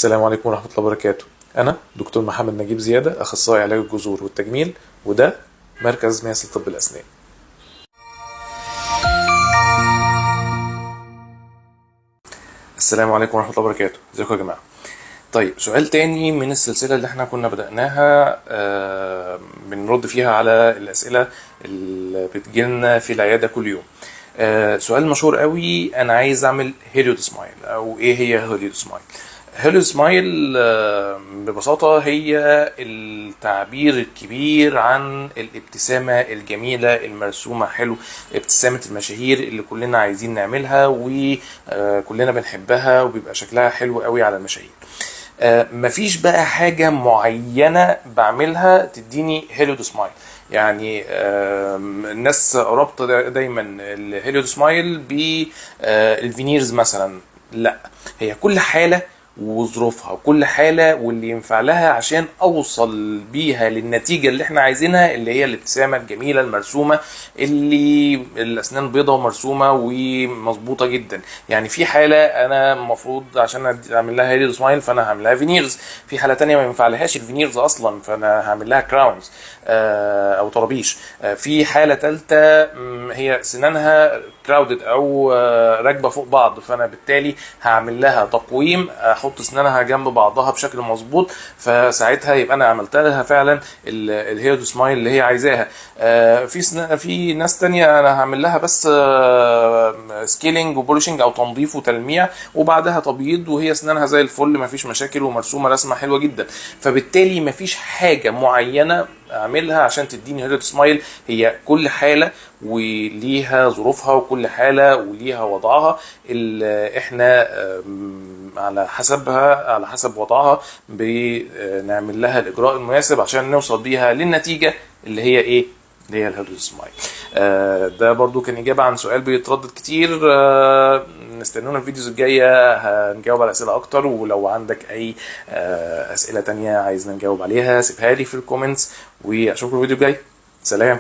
السلام عليكم ورحمة الله وبركاته. أنا دكتور محمد نجيب زيادة، أخصائي علاج الجذور والتجميل، وده مركز مياسر طب الأسنان. السلام عليكم ورحمة الله وبركاته. ازيكم يا جماعة؟ طيب، سؤال تاني من السلسلة اللي احنا كنا بدأناها، بنرد فيها على الأسئلة اللي بتجيلنا في العيادة كل يوم. سؤال مشهور قوي، أنا عايز أعمل هيليود سمايل، أو إيه هي هيليود سمايل؟ هيليود سمايل ببساطة هي التعبير الكبير عن الابتسامة الجميلة المرسومة حلو، ابتسامة المشاهير اللي كلنا عايزين نعملها وكلنا بنحبها وبيبقى شكلها حلو قوي على المشاهير. مفيش بقى حاجة معينة بعملها تديني هيليود سمايل. يعني الناس ربط دايما الهيليود سمايل بالفينيرز مثلا. لا، هي كل حالة وظروفها، وكل حالة واللي ينفع لها عشان اوصل بيها للنتيجة اللي احنا عايزينها، اللي هي الابتسامة الجميلة المرسومة اللي الاسنان بيضة ومرسومة ومظبوطة جدا. يعني في حالة انا المفروض عشان اعمل لها هيليود سمايل فانا هعمل لها فينيرز، في حالة تانية ما ينفع لهاش الفينيرز اصلا فانا هعمل لها كراونز او طرابيش. في حالة تالتة هي سنانها كراودد او راكبة فوق بعض، فانا بالتالي هعمل لها تقويم، احط اسنانها جنب بعضها بشكل مظبوط، فساعتها يبقى انا عملت لها فعلا الهيليود سمايل اللي هي عايزاها. في ناس تانية انا هعمل لها بس سكيلينج وبولشنج او تنظيف وتلميع، وبعدها تبييض وهي اسنانها زي الفل، مفيش مشاكل ومرسومه رسمه حلوه جدا. فبالتالي مفيش حاجه معينه اعملها عشان تديني هيليود سمايل، هي كل حاله وليها ظروفها، وكل حاله وليها وضعها اللي احنا على حسب وضعها بنعمل لها الاجراء المناسب عشان نوصل بيها للنتيجه اللي هي ايه، اللي هي الهيليود سمايل. ده برضو كان اجابه عن سؤال بيتردد كتير. نستنونا الفيديوز الجايه هنجاوب على اسئله اكتر، ولو عندك اي اسئله تانية عايزنا نجاوب عليها سيبها لي في الكومنتس، واشوفكم الفيديو الجاي. سلام.